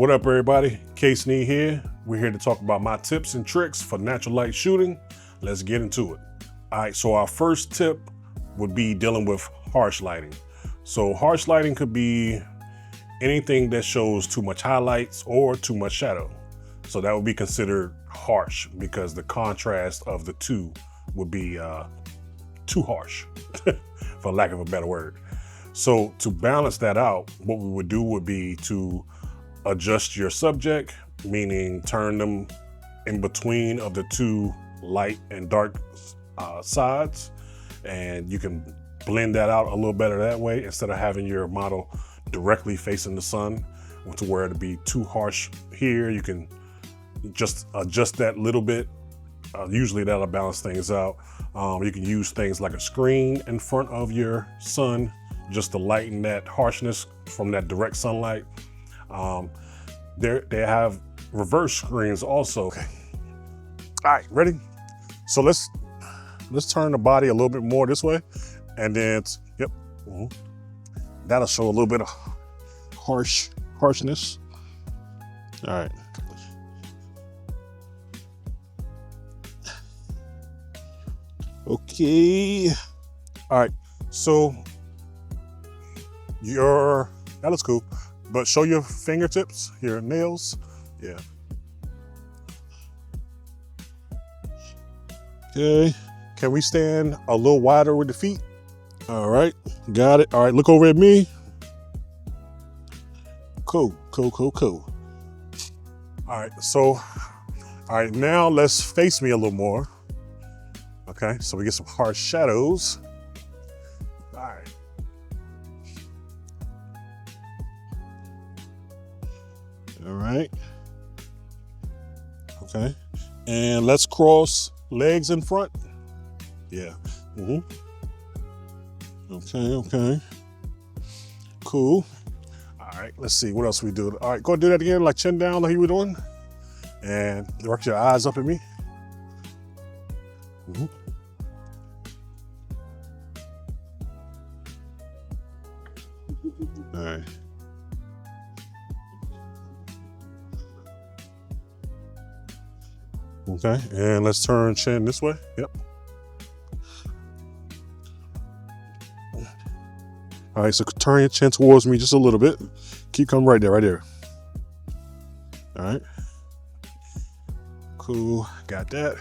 What up, everybody? KSnead here. We're here to talk about my tips and tricks for natural light shooting. Let's get into it. All right, so our first tip would be dealing with harsh lighting. So harsh lighting could be anything that shows too much highlights or too much shadow. So that would be considered harsh because the contrast of the two would be too harsh, for lack of a better word. So to balance that out, what we would do would be to adjust your subject, meaning turn them in between of the two light and dark sides, and you can blend that out a little better that way instead of having your model directly facing the sun to where it'd be too harsh here. You can just adjust that little bit. Usually that'll balance things out. You can use things like a screen in front of your sun just to lighten that harshness from that direct sunlight. They have reverse screens also. Okay. All right, ready? So let's turn the body a little bit more this way, and then yep, that'll show a little bit of harshness. All right. Okay. All right. So that looks cool, but show your fingertips, your nails. Yeah. Okay. Can we stand a little wider with the feet? All right. Got it. All right. Look over at me. Cool. All right. So, all right. Now let's face me a little more. Okay. So we get some harsh shadows. All right. All right. Okay. And let's cross legs in front. Yeah. Okay. Cool. All right. Let's see what else we do. All right. Go and do that again, like chin down, like you were doing, and direct your eyes up at me. All right. Okay, and let's turn chin this way. Yep. All right, so turn your chin towards me just a little bit. Keep coming right there. All right. Cool, got that.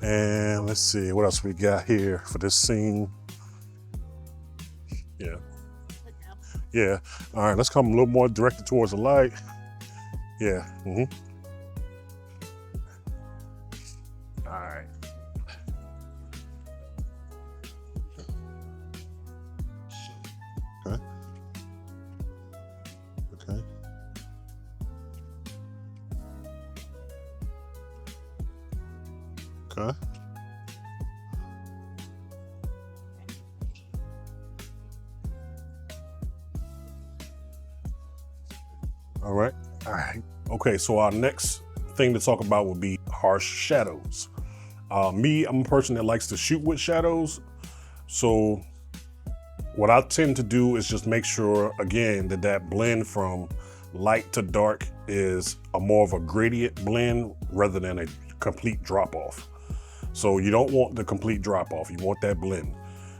And let's see, what else we got here for this scene? Yeah. All right, let's come a little more directed towards the light. Yeah. All right. Okay. All right. Okay, so our next thing to talk about would be harsh shadows. I'm a person that likes to shoot with shadows. So what I tend to do is just make sure, again, that blend from light to dark is more of a gradient blend rather than a complete drop off. So you don't want the complete drop off, you want that blend.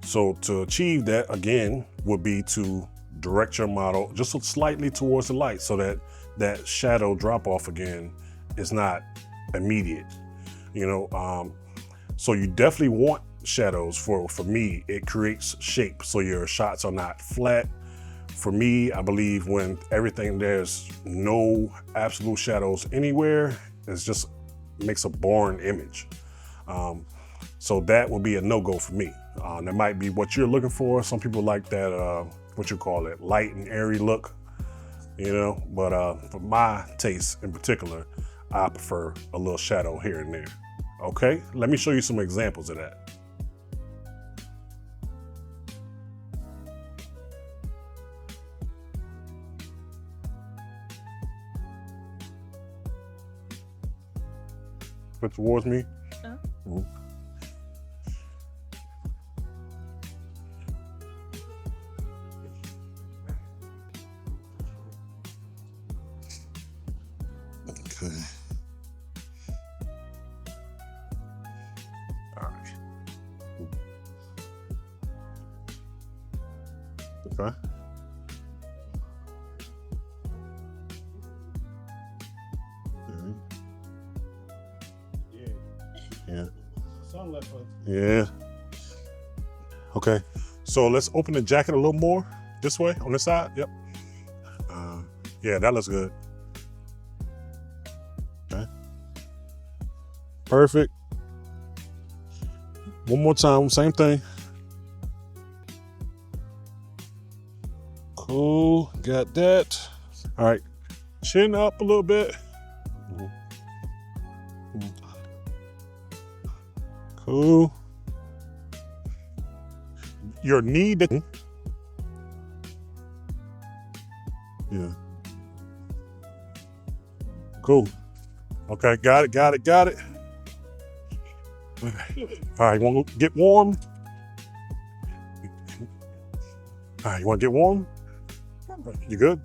So to achieve that, again, would be to direct your model just slightly towards the light so that shadow drop off again is not immediate. So you definitely want shadows. For me, it creates shape so your shots are not flat. For me, I believe when there's no absolute shadows anywhere, it just makes a boring image. So that would be a no-go for me. That might be what you're looking for. Some people like that, light and airy look, but for my taste in particular, I prefer a little shadow here and there. Okay, let me show you some examples of that. Put towards me. Okay. All right. Okay. Yeah. Yeah. Okay. So let's open the jacket a little more this way on this side. Yep. Yeah, that looks good. Okay. Perfect. One more time, same thing. Cool, got that. All right, chin up a little bit. Cool. Your knee. Yeah. Cool. Okay, got it, got it, got it. All right, you want to get warm? All right, you want to get warm? You good?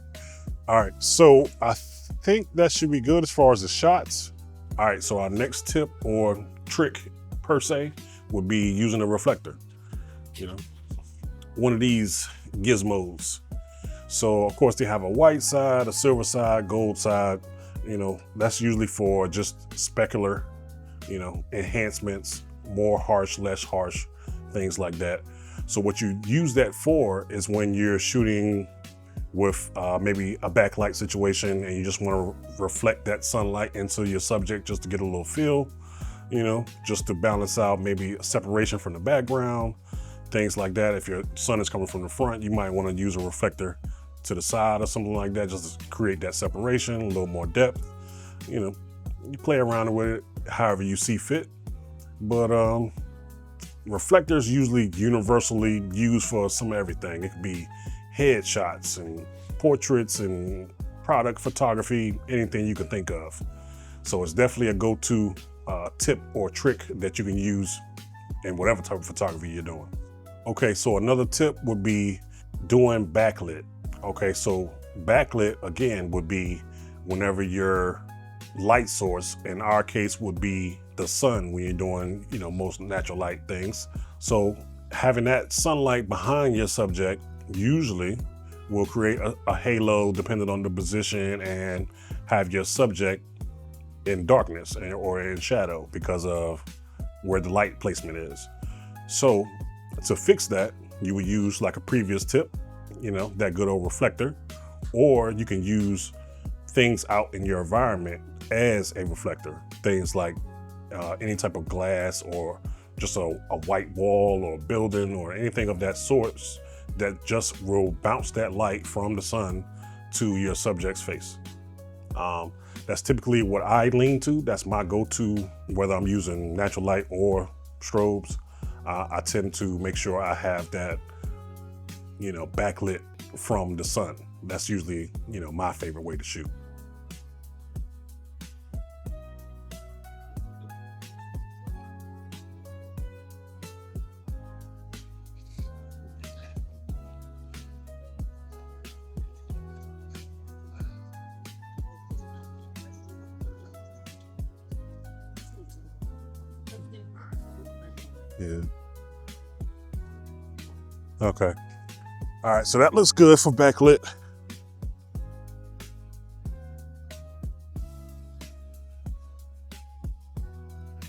All right, so I think that should be good as far as the shots. All right, so our next tip or trick per se would be using a reflector. You know, one of these gizmos. So of course they have a white side, a silver side, gold side. You know, that's usually for just specular, you know, enhancements, more harsh, less harsh, things like that. So what you use that for is when you're shooting with maybe a backlight situation and you just want to reflect that sunlight into your subject just to get a little feel, you know, just to balance out maybe a separation from the background, things like that. If your sun is coming from the front, you might want to use a reflector to the side or something like that, just to create that separation, a little more depth. You know, you play around with it however you see fit. But reflectors usually universally used for some of everything. It could be headshots and portraits and product photography, anything you can think of. So it's definitely a go-to tip or trick that you can use in whatever type of photography you're doing. Okay, so another tip would be doing backlit. Okay, so backlit again would be whenever your light source, in our case, would be the sun when you're doing, you know, most natural light things. So having that sunlight behind your subject usually will create a halo depending on the position and have your subject in darkness or in shadow because of where the light placement is. So to fix that, you would use like a previous tip, you know, that good old reflector, or you can use things out in your environment as a reflector. Things like any type of glass or just a white wall or building or anything of that sort that just will bounce that light from the sun to your subject's face. That's typically what I lean to. That's my go-to, whether I'm using natural light or strobes. I tend to make sure I have that, you know, backlit from the sun. That's usually, you know, my favorite way to shoot. Yeah. Okay. All right, so that looks good for backlit.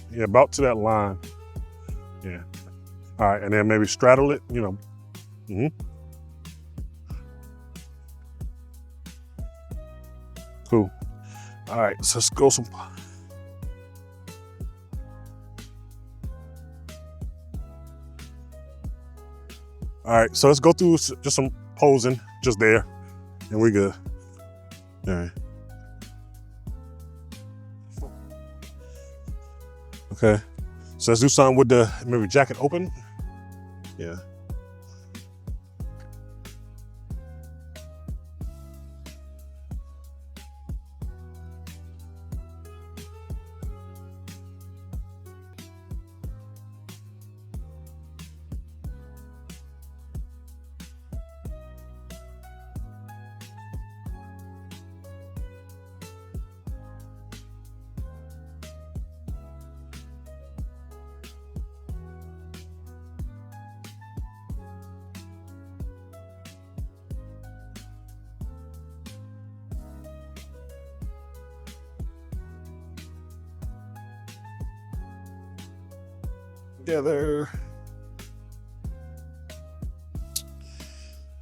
Yeah, about to that line. Yeah. All right, and then maybe straddle it, you know. Cool. All right, so let's go some. All right, so let's go through just some posing just there, and we good. All right. Okay, so let's do something with the maybe jacket open. Yeah. together.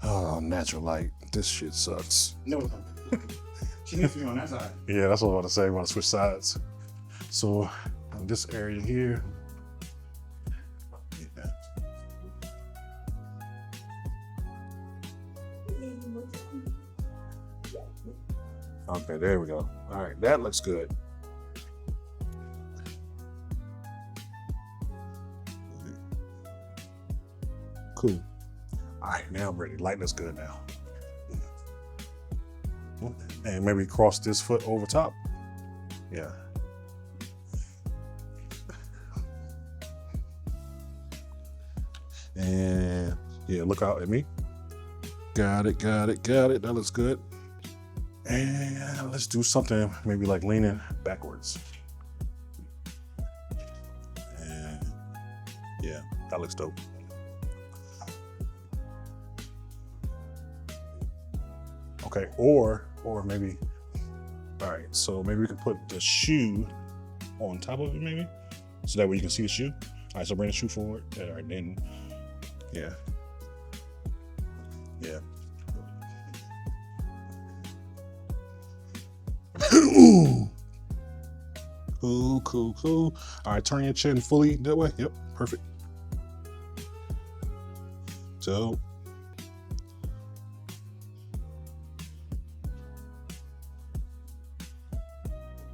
Oh, natural light. This shit sucks. No. She needs to be on that side. Yeah, that's what I was about to say. I want to switch sides. So in this area here. Yeah. Okay, there we go. All right, that looks good. Cool. All right, now I'm ready. Light looks good now. And maybe cross this foot over top. Yeah. And yeah, look out at me. Got it, got it, got it. That looks good. And let's do something maybe like leaning backwards. And yeah, that looks dope. Okay, or maybe, all right, so maybe we can put the shoe on top of it maybe, so that way you can see the shoe. All right, so bring the shoe forward. All right, then, yeah. Yeah. Cool, cool, cool. All right, turn your chin fully that way. Yep, perfect. So,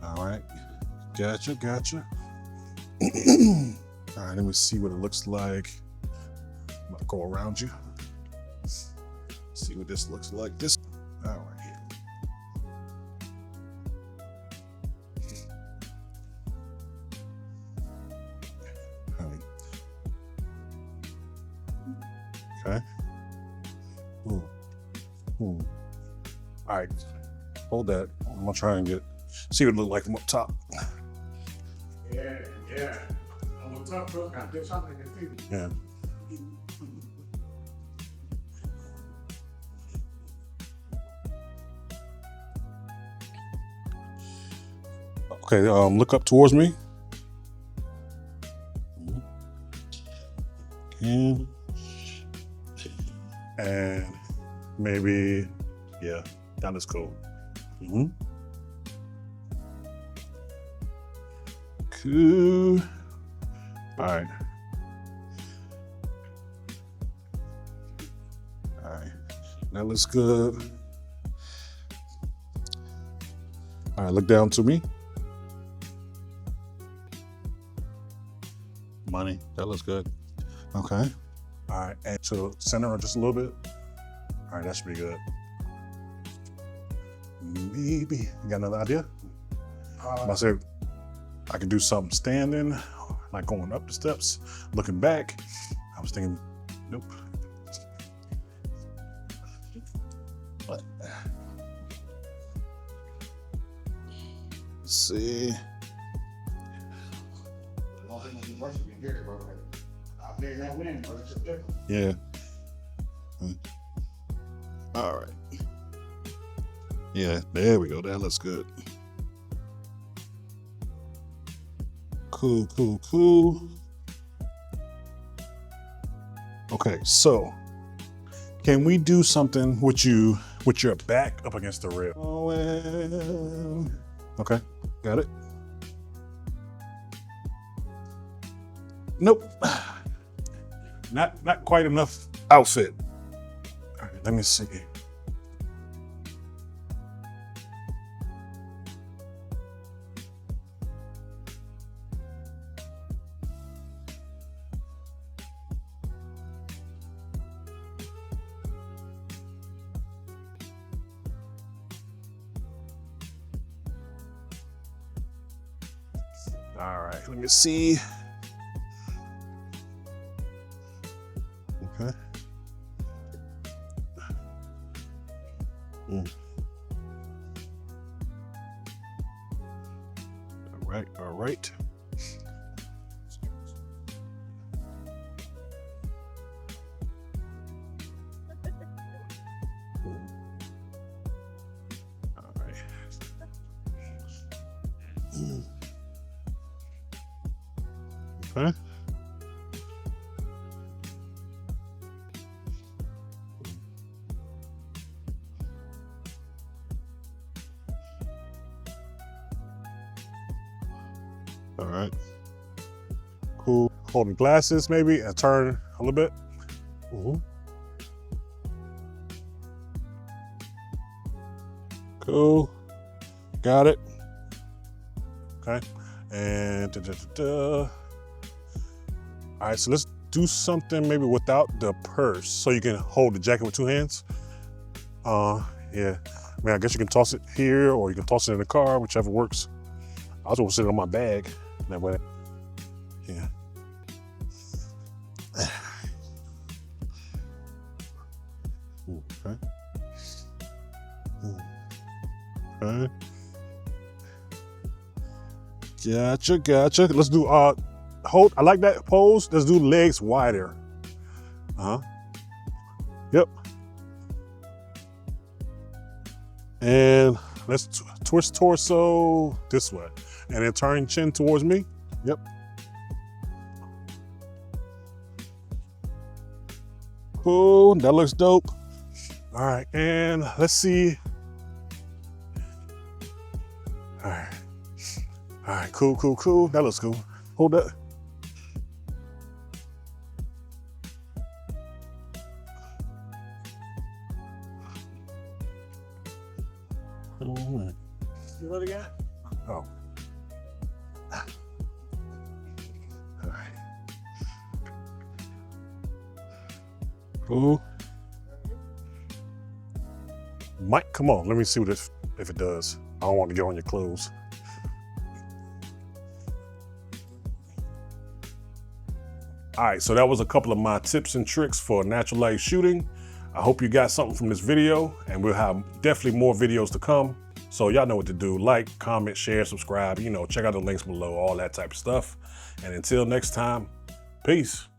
all right, gotcha, gotcha. All right, let me see what it looks like. I'm gonna go around you. See what this looks like. This, all right. Okay. Ooh. Ooh. All right, hold that. I'm gonna try and see what it look like from up top. Yeah, yeah. On top, bro, got this something to do. Yeah. Okay, look up towards me. Okay. And maybe, yeah, that looks cool. Cool. All right. All right, that looks good. All right, look down to me. Money, that looks good. Okay. All right, and so center just a little bit. All right, that should be good. Maybe, you got another idea? I said I could do something standing, like going up the steps, looking back. I was thinking, nope. But, let's see. Yeah. All right. Yeah, there we go. That looks good. Cool, cool, cool. Okay, so can we do something with you with your back up against the rail? Oh, well. Okay, got it. Nope. Not quite enough outfit. All right, let me see. All right, let me see. Okay. All right, all right. All right. Okay. All right. Cool. Holding glasses maybe and turn a little bit. Cool. Got it. Okay. And all right, so let's do something maybe without the purse so you can hold the jacket with two hands. Yeah. I mean, I guess you can toss it here or you can toss it in the car, whichever works. I was gonna sit it on my bag that way. Yeah. Okay. Okay. Gotcha. Let's do hold. I like that pose. Let's do legs wider. Yep. And let's twist torso this way, and then turn chin towards me. Yep. Cool. That looks dope. All right, and let's see. All right, cool. That looks cool. Hold that. You ready again? Oh. All right. Cool. Mike, come on. Let me see what if it does. I don't want to get on your clothes. All right, so that was a couple of my tips and tricks for natural light shooting. I hope you got something from this video, and we'll have definitely more videos to come. So y'all know what to do. Like, comment, share, subscribe, check out the links below, all that type of stuff. And until next time, peace.